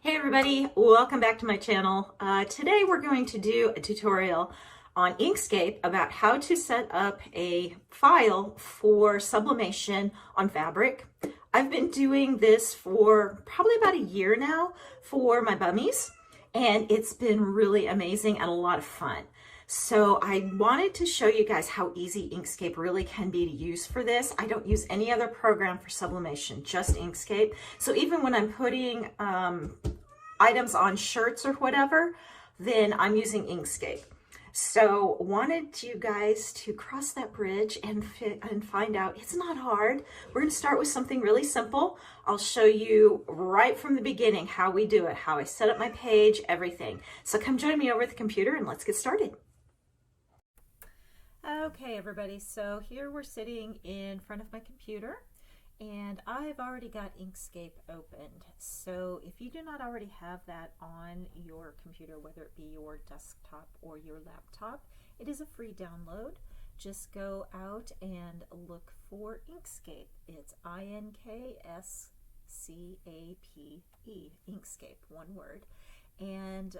Hey everybody, welcome back to my channel. Today we're going to do a tutorial on Inkscape about how to set up a file for sublimation on fabric. I've been doing this for probably about a year now for my bummies, and it's been really amazing and a lot of fun. So I wanted to show you guys how easy Inkscape really can be to use for this. I don't use any other program for sublimation, just Inkscape. So even when I'm putting items on shirts or whatever, then I'm using Inkscape. So wanted you guys to cross that bridge and find out it's not hard. We're going to start with something really simple. I'll show you right from the beginning how we do it, how I set up my page, everything. So come join me over at the computer and let's get started. Okay, everybody, so here we're sitting in front of my computer and I've already got Inkscape opened. So if you do not already have that on your computer, whether it be your desktop or your laptop, it is a free download. Just go out and look for Inkscape. It's I-N-K-S-C-A-P-E, Inkscape, one word. And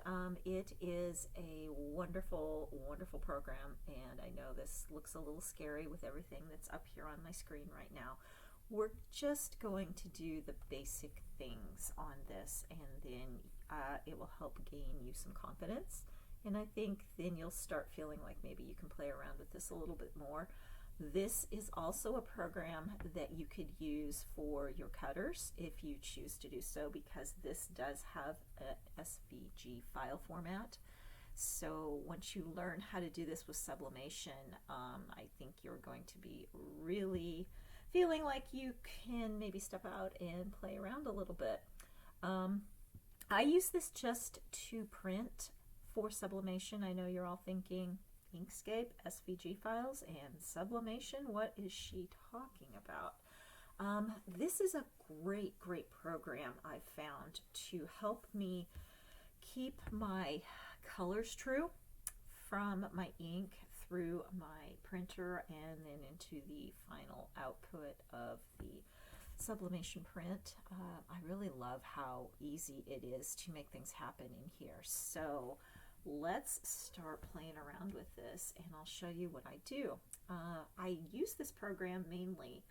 it is a wonderful, wonderful program. And I know this looks a little scary with everything that's up here on my screen right now. We're just going to do the basic things on this, and then it will help gain you some confidence. And I think then you'll start feeling like maybe you can play around with this a little bit more. This is also a program that you could use for your cutters if you choose to do so, because this does have a SVG file format. So once you learn how to do this with sublimation, I think you're going to be really feeling like you can maybe step out and play around a little bit. I use this just to print for sublimation. I know you're all thinking, Inkscape, SVG files, and sublimation, what is she talking about? This is a great, great program I've found to help me keep my colors true from my ink through my printer and then into the final output of the sublimation print. I really love how easy it is to make things happen in here. So let's start playing around with this and I'll show you what I do. I use this program mainly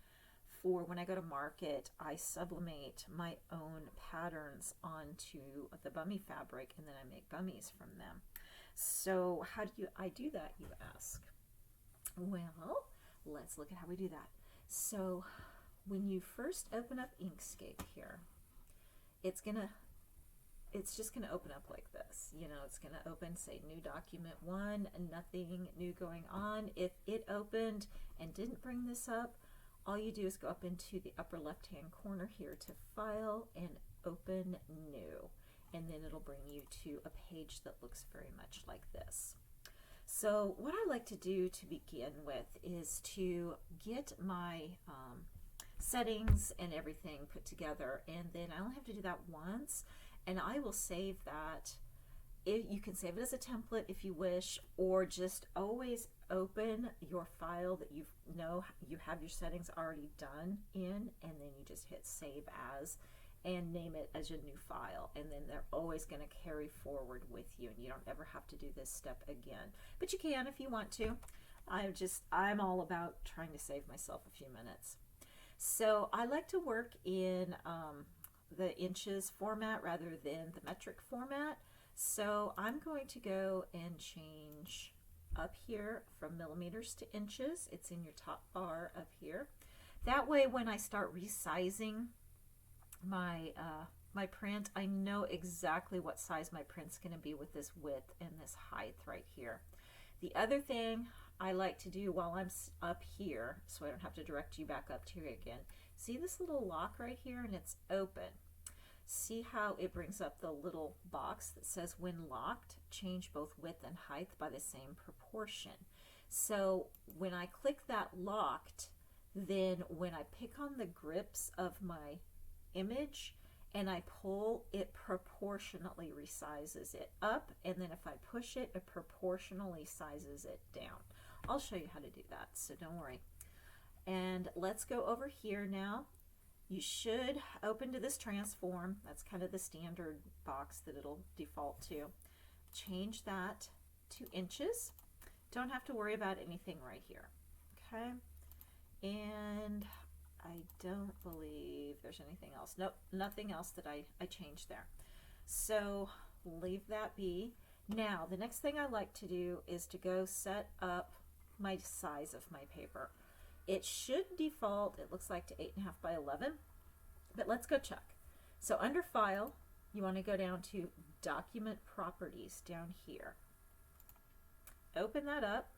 for when I go to market. I sublimate my own patterns onto the bummy fabric and then I make bummies from them. So how do I do that, you ask? Well, let's look at how we do that. So when you first open up Inkscape here, it's just gonna open up like this. You know, it's gonna open, say, new document 1, nothing new going on. If it opened and didn't bring this up, all you do is go up into the upper left-hand corner here to File and Open New. And then it'll bring you to a page that looks very much like this. So what I like to do to begin with is to get my settings and everything put together, and then I only have to do that once, and I will save that. You can save it as a template if you wish, or just always open your file that you know you have your settings already done in, and then you just hit Save As and name it as your new file, and then they're always going to carry forward with you, and you don't ever have to do this step again. But you can if you want to. I'm all about trying to save myself a few minutes. So I like to work in the inches format rather than the metric format. So I'm going to go and change up here from millimeters to inches. It's in your top bar up here. That way when I start resizing my my print, I know exactly what size my print's going to be with this width and this height right here. The other thing I like to do while I'm up here, so I don't have to direct you back up to here again, see this little lock right here, and it's open. See how it brings up the little box that says when locked, change both width and height by the same proportion. So when I click that locked, then when I pick on the grips of my image and I pull, it proportionately resizes it up, and then if I push it, it proportionally sizes it down. I'll show you how to do that, so don't worry. And let's go over here now You should open to this transform. That's kind of the standard box that it'll default to. Change that to inches. Don't have to worry about anything right here. Okay, and I don't believe there's anything else. Nope, nothing else that I changed there. So leave that be. Now, the next thing I like to do is to go set up my size of my paper. It should default, it looks like, to 8.5 by 11, but let's go check. So under File, you want to go down to Document Properties down here. Open that up,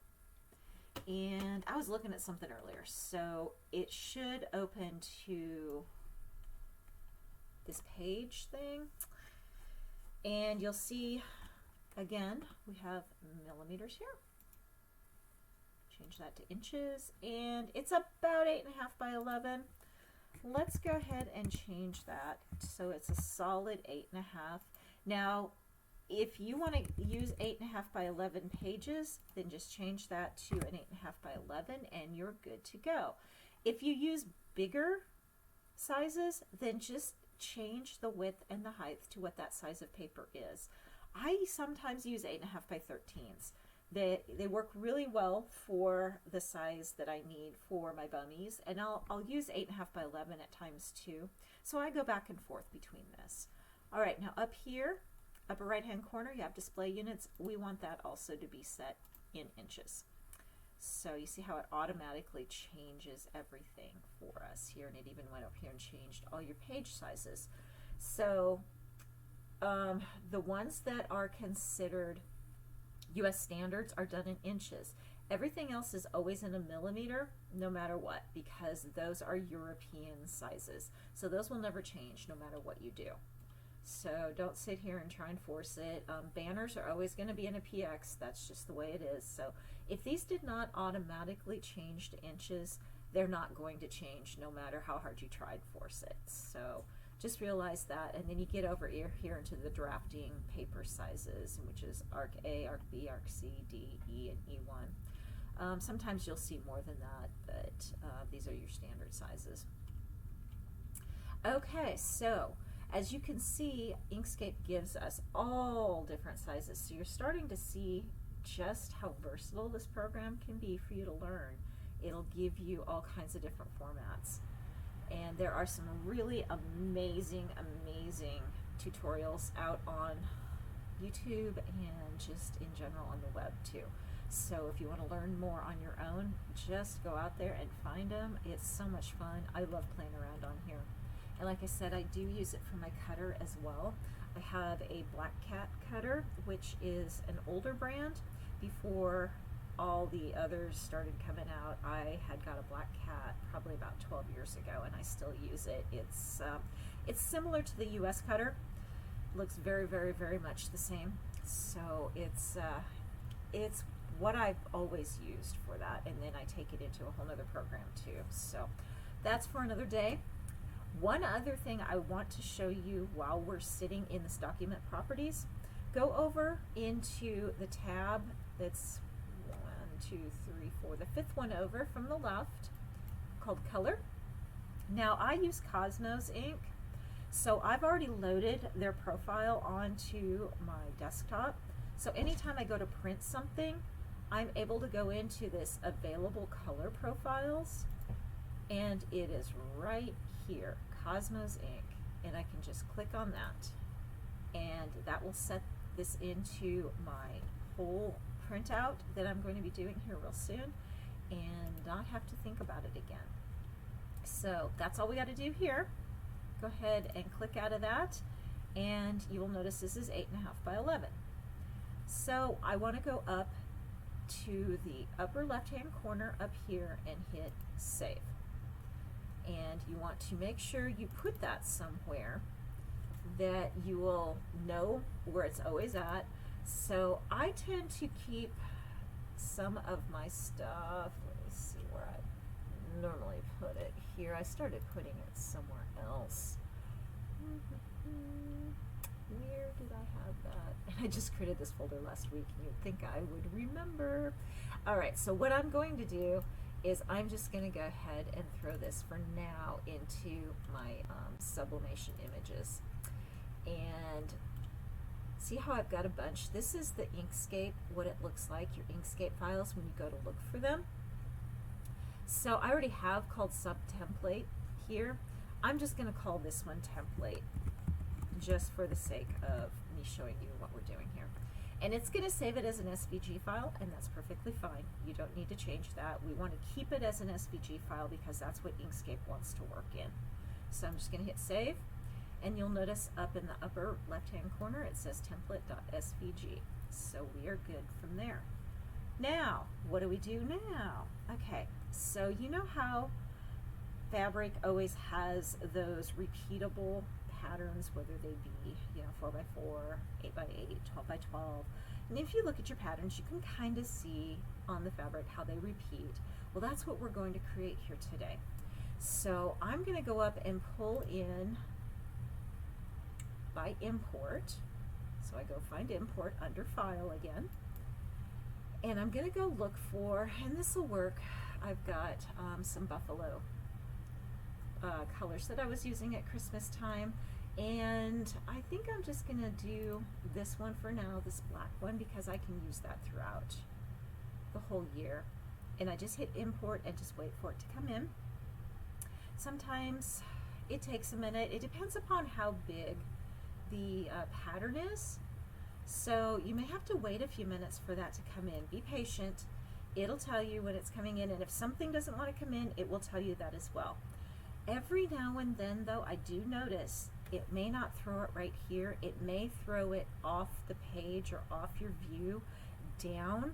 and I was looking at something earlier, so it should open to this page thing, and you'll see, again, we have millimeters here. Change that to inches, and it's about 8.5 by 11. Let's go ahead and change that so it's a solid 8.5. Now, if you want to use 8.5 by 11 pages, then just change that to an 8.5 by 11 and you're good to go. If you use bigger sizes, then just change the width and the height to what that size of paper is. I sometimes use 8.5 by 13s. They work really well for the size that I need for my bummies, and I'll use 8.5 by 11 at times too. So I go back and forth between this. All right, now up here, upper right hand corner, you have display units. We want that also to be set in inches. So you see how it automatically changes everything for us here, and it even went up here and changed all your page sizes. So the ones that are considered US standards are done in inches. Everything else is always in a millimeter, no matter what, because those are European sizes. So those will never change no matter what you do. So don't sit here and try and force it. Banners are always going to be in a PX. That's just the way it is. So if these did not automatically change to inches, they're not going to change no matter how hard you try to force it. So just realize that, and then you get over here into the drafting paper sizes, which is ARC A, ARC B, ARC C, D, E, and E1. Sometimes you'll see more than that, but these are your standard sizes. Okay, so as you can see, Inkscape gives us all different sizes, so you're starting to see just how versatile this program can be for you to learn. It'll give you all kinds of different formats. And there are some really amazing tutorials out on YouTube and just in general on the web too. So if you want to learn more on your own, just go out there and find them. It's so much fun. I love playing around on here. And like I said, I do use it for my cutter as well. I have a Black Cat cutter, which is an older brand. Before all the others started coming out, I had got a Black Cat probably about 12 years ago, and I still use it. It's similar to the US cutter. Looks very much the same. So it's what I've always used for that, and then I take it into a whole other program too. So that's for another day. One other thing I want to show you while we're sitting in this document properties, go over into the tab that's 1, 2, 3, 4, the fifth one over from the left, called Color. Now I use Cosmos ink, so I've already loaded their profile onto my desktop. So anytime I go to print something, I'm able to go into this available color profiles, and it is right here, Cosmos ink, and I can just click on that, and that will set this into my whole printout that I'm going to be doing here real soon, and not have to think about it again. So that's all we got to do here. Go ahead and click out of that, and you will notice this is 8.5 by 11. So I want to go up to the upper left hand corner up here and hit Save. And you want to make sure you put that somewhere that you will know where it's always at. So I tend to keep some of my stuff, let me see where I normally put it here. I started putting it somewhere else. Where did I have that? I just created this folder last week, and you'd think I would remember. All right, so what I'm going to do is I'm just going to go ahead and throw this for now into my sublimation images. And see how I've got a bunch? This is the Inkscape, what it looks like, your Inkscape files when you go to look for them. So I already have called sub-template here. I'm just going to call this one template, just for the sake of me showing you what we're doing here. And it's going to save it as an SVG file, and that's perfectly fine. You don't need to change that. We want to keep it as an SVG file because that's what Inkscape wants to work in. So I'm just going to hit save, and you'll notice up in the upper left-hand corner it says template.svg. So we are good from there. Now, what do we do now? Okay, so you know how fabric always has those repeatable patterns, whether they be, you know, 4x4, 8x8, 12x12. And if you look at your patterns, you can kind of see on the fabric how they repeat. Well, that's what we're going to create here today. So I'm going to go up and pull in by import. So I go find import under file again. And I'm going to go look for, and this will work, I've got some buffalo colors that I was using at Christmas time, and I think I'm just going to do this one for now, this black one, because I can use that throughout the whole year. And I just hit import and just wait for it to come in. Sometimes it takes a minute. It depends upon how big the pattern is. So you may have to wait a few minutes for that to come in. Be patient. It'll tell you when it's coming in, and if something doesn't want to come in, it will tell you that as well. Every now and then, though, I do notice it may not throw it right here. It may throw it off the page or off your view down.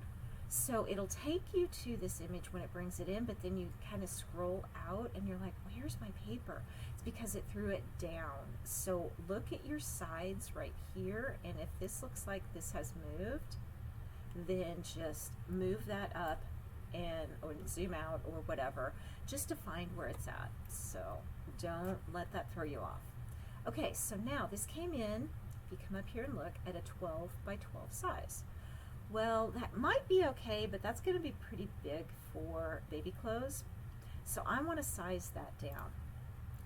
So it'll take you to this image when it brings it in, but then you kind of scroll out and you're like, where's my paper? It's because it threw it down. So look at your sides right here, and if this looks like this has moved, then just move that up and or zoom out or whatever, just to find where it's at. So don't let that throw you off. Okay, so now this came in, if you come up here and look, at a 12 by 12 size. Well, that might be okay, but that's going to be pretty big for baby clothes. So I want to size that down.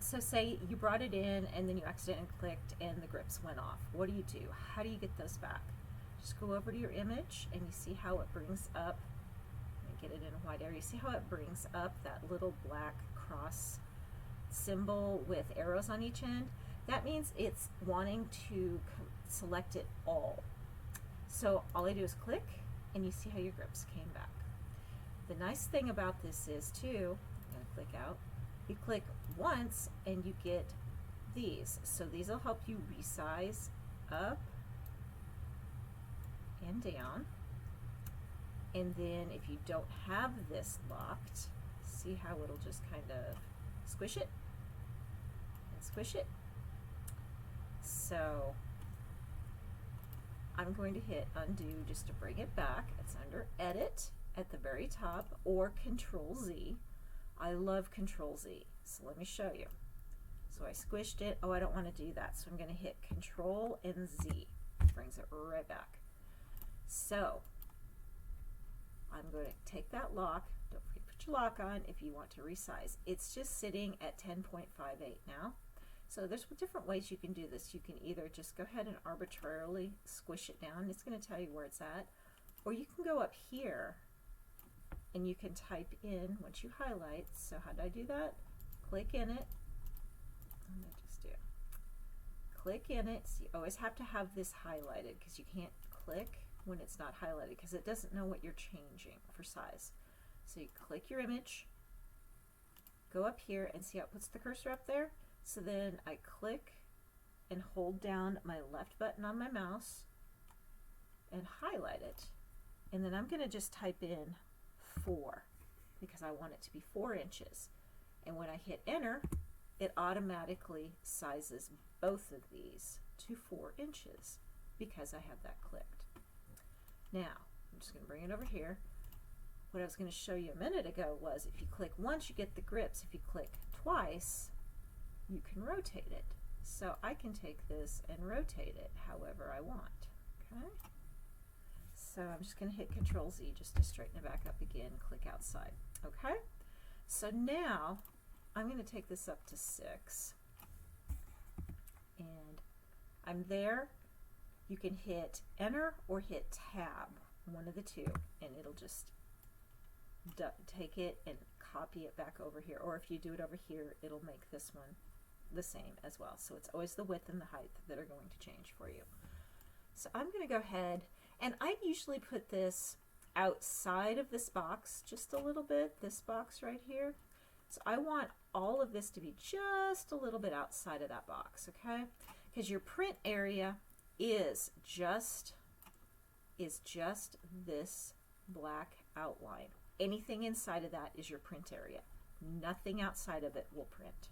So say you brought it in and then you accidentally clicked and the grips went off. What do? How do you get those back? Just go over to your image and you see how it brings up, let me get it in a wide area, you see how it brings up that little black cross symbol with arrows on each end? That means it's wanting to select it all. So all I do is click, and you see how your grips came back. The nice thing about this is too, I'm going to click out, you click once and you get these. So these will help you resize up and down. And then if you don't have this locked, see how it'll just kind of squish it and squish it. So I'm going to hit undo just to bring it back. It's under edit at the very top, or Control Z. I love Control Z. So let me show you. So I squished it. Oh, I don't want to do that. So I'm going to hit Control and Z. Brings it right back. So I'm going to take that lock. Don't forget to put your lock on if you want to resize. It's just sitting at 10.58 now. So there's different ways you can do this. You can either just go ahead and arbitrarily squish it down. It's going to tell you where it's at. Or you can go up here and you can type in what you highlight. So how do I do that? Click in it. I'm going to just do click in it. So you always have to have this highlighted because you can't click when it's not highlighted because it doesn't know what you're changing for size. So you click your image, go up here and see how it puts the cursor up there. So then I click and hold down my left button on my mouse and highlight it. And then I'm going to just type in 4 because I want it to be 4 inches. And when I hit enter, it automatically sizes both of these to 4 inches because I have that clicked. Now, I'm just going to bring it over here. What I was going to show you a minute ago was if you click once, you get the grips. If you click twice, you can rotate it. So I can take this and rotate it however I want. Okay? So I'm just going to hit Control Z just to straighten it back up again, click outside. Okay, so now I'm going to take this up to 6, and I'm there. You can hit enter or hit tab, one of the two, and it'll just take it and copy it back over here. Or if you do it over here, it'll make this one the same as well. So it's always the width and the height that are going to change for you. So I'm going to go ahead, and I usually put this outside of this box just a little bit, this box right here. So I want all of this to be just a little bit outside of that box, okay? Because your print area is just this black outline. Anything inside of that is your print area. Nothing outside of it will print.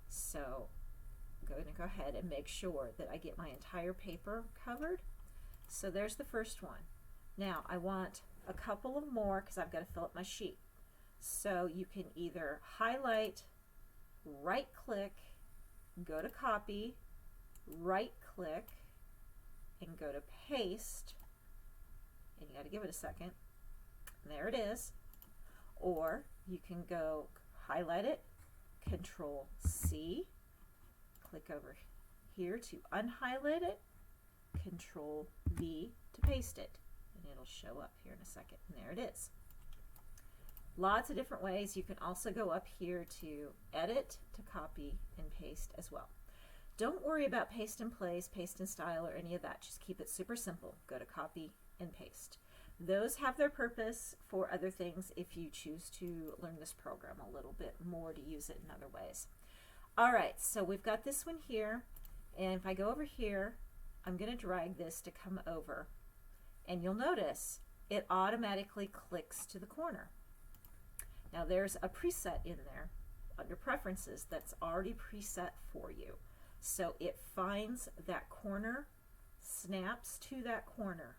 So I'm going to go ahead and make sure that I get my entire paper covered. So there's the first one. Now I want a couple of more because I've got to fill up my sheet. So you can either highlight, right click, go to copy, right click, and go to paste, and you got to give it a second. There it is. Or you can go highlight it, Control C, click over here to unhighlight it, Control V to paste it, and it'll show up here in a second. And there it is. Lots of different ways. You can also go up here to edit, to copy and paste as well. Don't worry about paste in place, paste in style, or any of that. Just keep it super simple. Go to copy and paste. Those have their purpose for other things if you choose to learn this program a little bit more to use it in other ways. All right, so we've got this one here, and if I go over here, I'm going to drag this to come over, and you'll notice it automatically clicks to the corner. Now there's a preset in there under preferences that's already preset for you. So it finds that corner, snaps to that corner,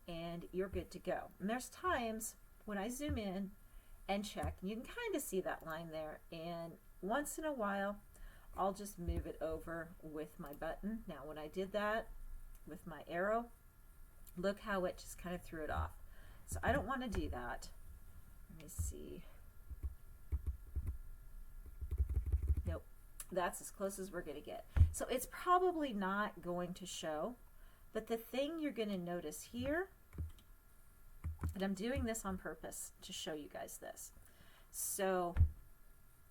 and you're good to go. And there's times when I zoom in and check, and you can kind of see that line there, and once in a while I'll just move it over with my button. Now when I did that with my arrow, look how it just kind of threw it off. So I don't want to do that. Let me see. Nope, that's as close as we're going to get. So it's probably not going to show, but the thing you're going to notice here, and I'm doing this on purpose to show you guys this. So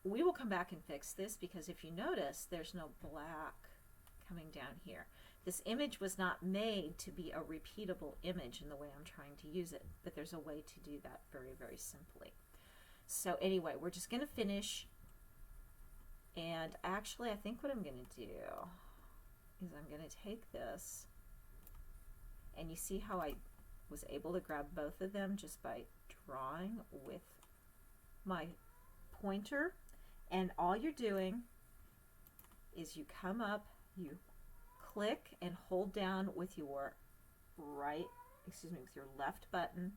we will come back and fix this, because if you notice, there's no black coming down here. This image was not made to be a repeatable image in the way I'm trying to use it, but there's a way to do that very, very simply. So anyway, we're just going to finish, and actually I think what I'm going to do is I'm going to take this, and you see how I was able to grab both of them just by drawing with my pointer, and all you're doing is you come up, you click and hold down with your with your left button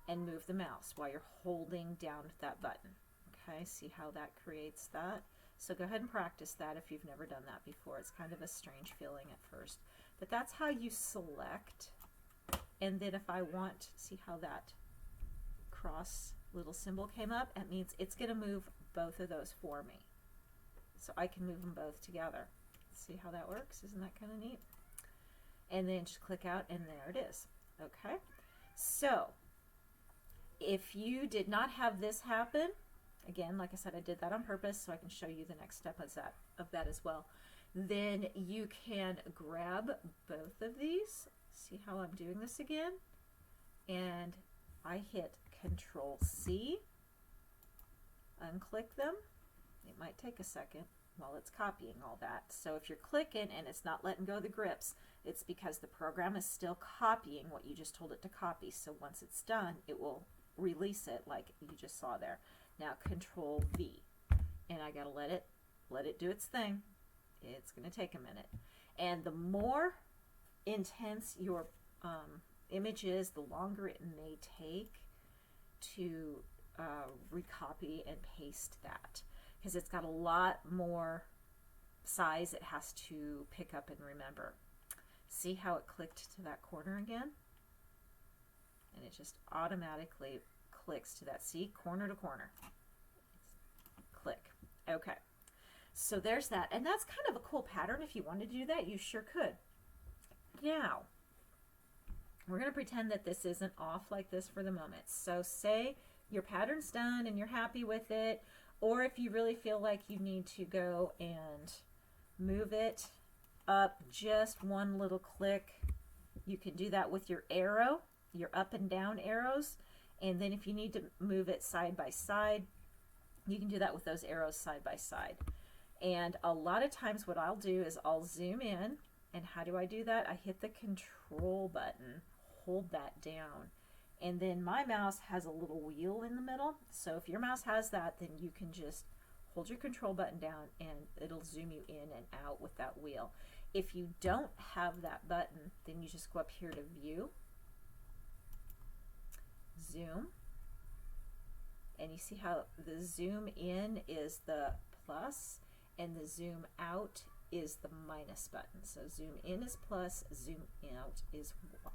and move the mouse while you're holding down that button. Okay, see how that creates that? So go ahead and practice that if you've never done that before. It's kind of a strange feeling at first, but that's how you select. And then if I want, see how that cross little symbol came up? It means it's going to move both of those for me. So I can move them both together. See how that works? Isn't that kind of neat? And then just click out, and there it is. Okay, so if you did not have this happen, again, like I said, I did that on purpose so I can show you the next step of that as well. Then you can grab both of these. See how I'm doing this again? And I hit Control C, unclick them. It might take a second while it's copying all that. So if you're clicking and it's not letting go of the grips, it's because the program is still copying what you just told it to copy. So once it's done, it will release it like you just saw there. Now Control V, and I gotta let it do its thing. It's gonna take a minute. And the more intense your image is, the longer it may take to recopy and paste that, because it's got a lot more size it has to pick up and remember. See how it clicked to that corner again? And it just automatically clicks to that. See, corner to corner. Click. Okay. So there's that. And that's kind of a cool pattern. If you wanted to do that, you sure could. Now, we're going to pretend that this isn't off like this for the moment. So say your pattern's done and you're happy with it, or if you really feel like you need to go and move it up just one little click, you can do that with your arrow, your up and down arrows. And then if you need to move it side by side, you can do that with those arrows side by side. And a lot of times what I'll do is I'll zoom in. And how do I do that? I hit the control button, hold that down. And then my mouse has a little wheel in the middle. So if your mouse has that, then you can just hold your control button down and it'll zoom you in and out with that wheel. If you don't have that button, then you just go up here to View, Zoom, and you see how the zoom in is the plus and the zoom out is the minus button. So zoom in is plus, zoom out is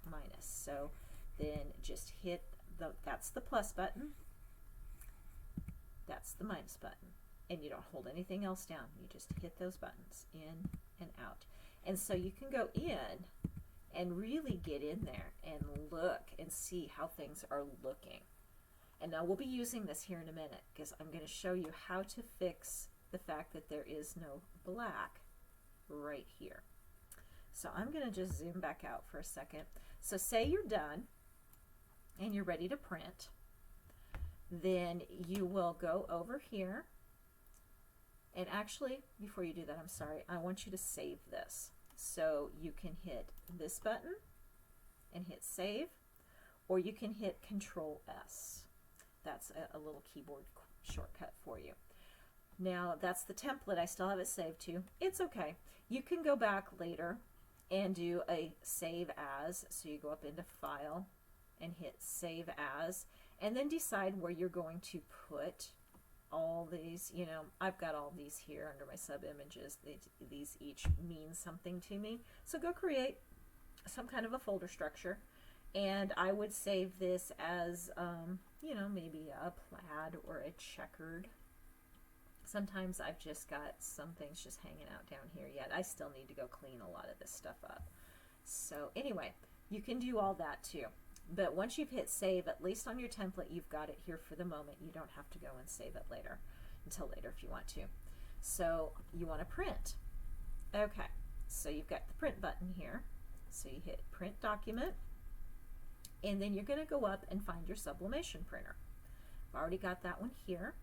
minus. So then just hit that's the plus button, that's the minus button, and you don't hold anything else down. You just hit those buttons in and out. And so you can go in and really get in there and look and see how things are looking. And now we'll be using this here in a minute because I'm going to show you how to fix the fact that there is no black right here. So I'm going to just zoom back out for a second. So say you're done and you're ready to print, then you will go over here, and actually before you do that, I'm sorry, I want you to save this. So you can hit this button and hit save, or you can hit Control S. That's a little keyboard shortcut for you. Now that's the template. I still have it saved to. It's okay. You can go back later and do a save as. So you go up into File and hit Save As, and then decide where you're going to put all these. You know, I've got all these here under my sub images. These each mean something to me. So go create some kind of a folder structure, and I would save this as, you know, maybe a plaid or a checkered. Sometimes I've just got some things just hanging out down here yet. I still need to go clean a lot of this stuff up. So anyway, you can do all that too. But once you've hit save, at least on your template, you've got it here for the moment. You don't have to go and save it later, until later if you want to. So you want to print. Okay, so you've got the print button here. So you hit Print Document, and then you're going to go up and find your sublimation printer. I've already got that one here.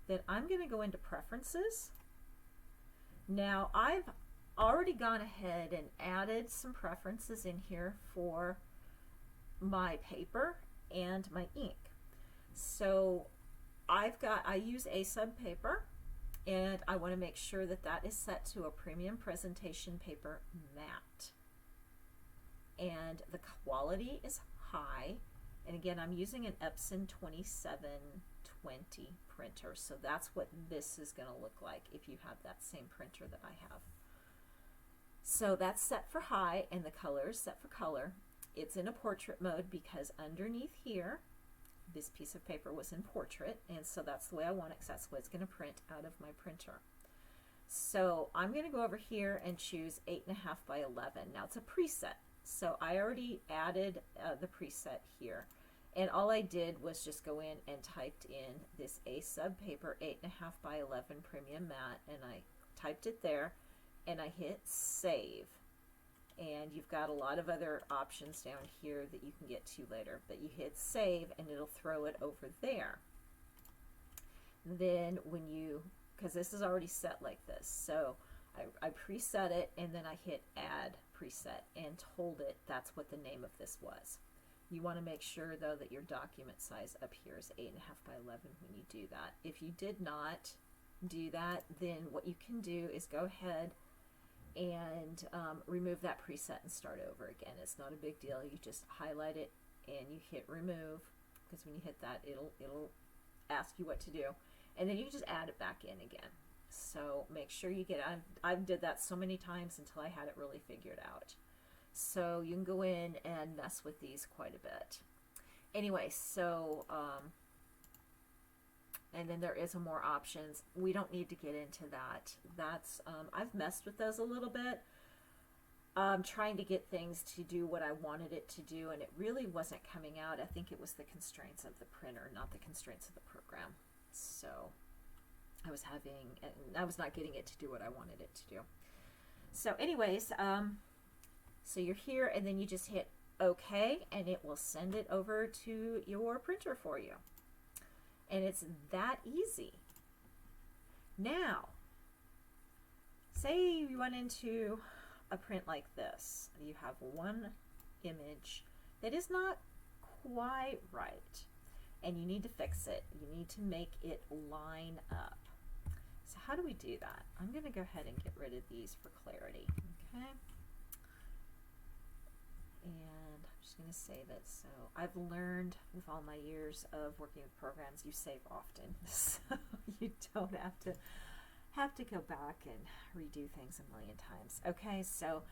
Then I'm going to go into Preferences. Now I've already gone ahead and added some preferences in here for my paper and my ink. So I use a sub paper, and I want to make sure that that is set to a premium presentation paper matte, and the quality is high. And again, I'm using an Epson 2720 printer, so that's what this is going to look like if you have that same printer that I have. So that's set for high, and the color is set for color. It's in a portrait mode because underneath here, this piece of paper was in portrait, and so that's the way I want it, because that's what it's going to print out of my printer. So I'm going to go over here and choose 8.5 by 11. Now it's a preset, so I already added the preset here, and all I did was just go in and typed in this A sub paper 8.5 by 11 premium matte, and I typed it there, and I hit save. And you've got a lot of other options down here that you can get to later, but you hit save and it'll throw it over there. Then when you, because this is already set like this, so I preset it, and then I hit add preset and told it that's what the name of this was. You want to make sure though that your document size up here is 8.5 by 11 when you do that. If you did not do that, then what you can do is go ahead and remove that preset and start over again. It's not a big deal. You just highlight it and you hit remove, because when you hit that, it'll ask you what to do, and then you just add it back in again. So make sure you get, I did that so many times until I had it really figured out. So you can go in and mess with these quite a bit. Anyway, so And then there is more options. We don't need to get into that. That's I've messed with those a little bit, trying to get things to do what I wanted it to do, and it really wasn't coming out. I think it was the constraints of the printer, not the constraints of the program. So I was not getting it to do what I wanted it to do. So anyways, so you're here, and then you just hit OK, and it will send it over to your printer for you. And it's that easy. Now, say you run into a print like this. You have one image that is not quite right, and you need to fix it. You need to make it line up. So how do we do that? I'm going to go ahead and get rid of these for clarity. Okay. And I'm just going to say that, so I've learned with all my years of working with programs, you save often, so you don't have to go back and redo things a million times. Okay, so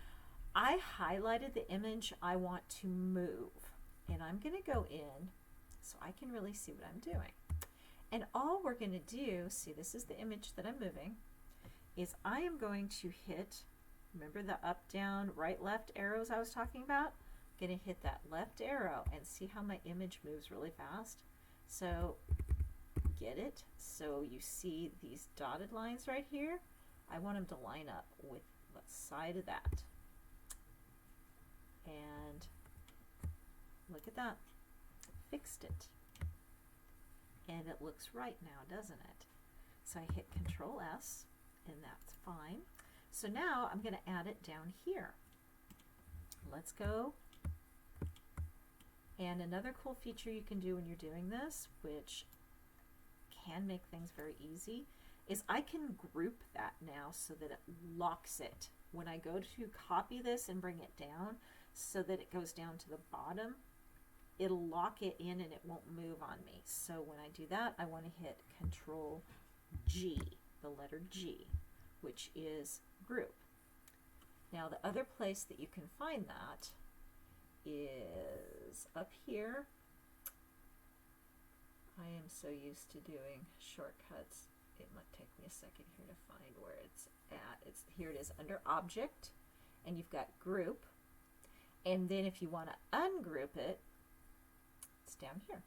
I highlighted the image I want to move, and I'm going to go in so I can really see what I'm doing. And all we're going to do, see, this is the image that I'm moving, is I am going to hit, remember the up, down, right, left arrows I was talking about? I'm going to hit that left arrow and see how my image moves really fast. So get it? So you see these dotted lines right here? I want them to line up with the side of that. And look at that. Fixed it. And it looks right now, doesn't it? So I hit Control S, and that's fine. So now I'm going to add it down here. Let's go. And another cool feature you can do when you're doing this, which can make things very easy, is I can group that now so that it locks it. When I go to copy this and bring it down so that it goes down to the bottom, it'll lock it in and it won't move on me. So when I do that, I want to hit Control G, the letter G, which is group. Now the other place that you can find that is up here. I am so used to doing shortcuts. It might take me a second here to find where it's at. Here it is under Object, and you've got Group. And then if you want to ungroup it, it's down here.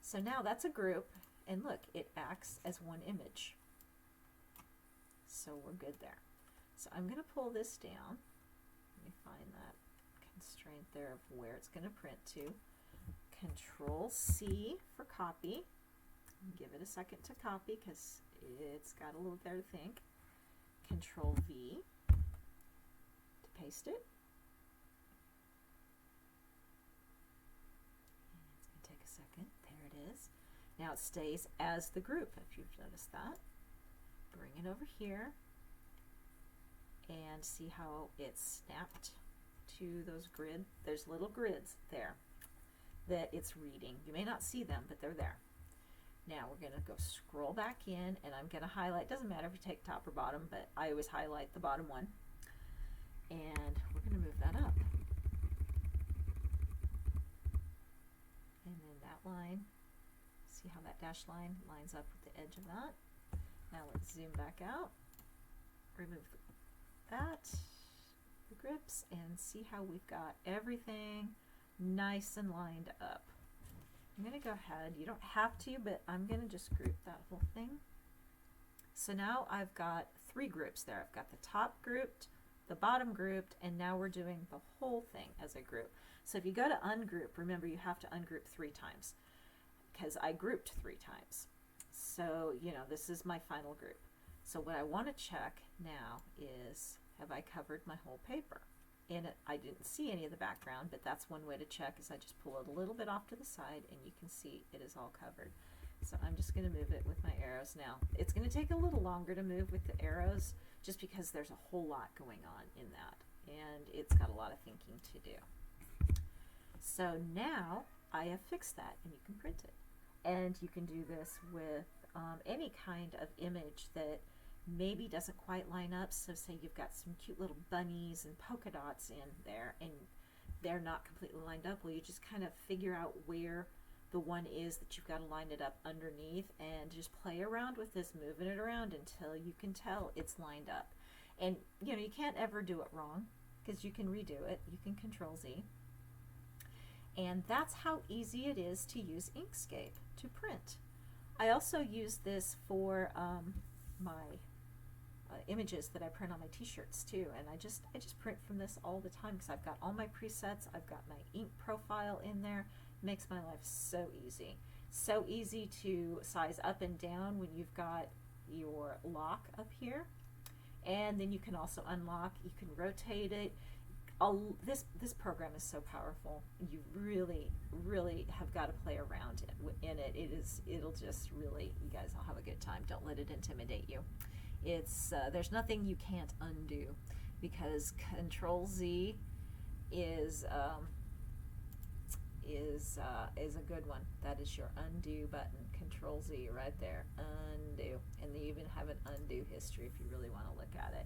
So now that's a group, and look, it acts as one image. So we're good there. So I'm going to pull this down. Let me find that constraint there of where it's going to print to. Control C for copy. Give it a second to copy because it's got a little there to think. Control V to paste it. It's going to take a second. There it is. Now it stays as the group, if you've noticed that. Bring it over here and see how it's snapped to those grid. There's little grids there that it's reading. You may not see them, but they're there. Now we're going to go scroll back in, and I'm going to highlight. Doesn't matter if you take top or bottom, but I always highlight the bottom one. And we're going to move that up. And then that line, see how that dashed line lines up with the edge of that. Now let's zoom back out, remove that, the grips, and see how we've got everything nice and lined up. I'm going to go ahead, you don't have to, but I'm going to just group that whole thing. So now I've got 3 groups there. I've got the top grouped, the bottom grouped, and now we're doing the whole thing as a group. So if you go to ungroup, remember you have to ungroup 3 times because I grouped 3 times. So, you know, this is my final group. So what I want to check now is, have I covered my whole paper? And I didn't see any of the background, but that's one way to check, is I just pull it a little bit off to the side and you can see it is all covered. So I'm just going to move it with my arrows now. It's going to take a little longer to move with the arrows just because there's a whole lot going on in that, and it's got a lot of thinking to do. So now I have fixed that, and you can print it. And you can do this with any kind of image that maybe doesn't quite line up. So say you've got some cute little bunnies and polka dots in there and they're not completely lined up. Well, you just kind of figure out where The one is that you've got to line it up underneath and just play around with this, moving it around until you can tell it's lined up. And you know, you can't ever do it wrong because you can redo it. You can Control Z. And that's how easy it is to use Inkscape to print. I also use this for my images that I print on my t-shirts too, and I just print from this all the time because I've got all my presets, I've got my ink profile in there. It makes my life so easy to size up and down when you've got your lock up here, and then you can also unlock, you can rotate it. This program is so powerful. You really have got to play around in it. It'll just really, you guys will have a good time. Don't let it intimidate you. It's there's nothing you can't undo, because Control Z is a good one. That is your undo button. Control Z right there. Undo, and they even have an undo history if you really want to look at it.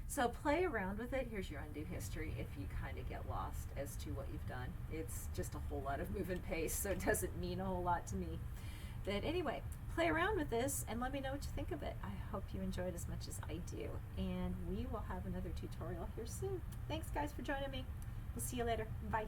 So play around with it. Here's your undo history if you kind of get lost as to what you've done. It's just a whole lot of move and paste, so it doesn't mean a whole lot to me. But anyway, play around with this and let me know what you think of it. I hope you enjoyed as much as I do. And we will have another tutorial here soon. Thanks guys for joining me. We'll see you later. Bye.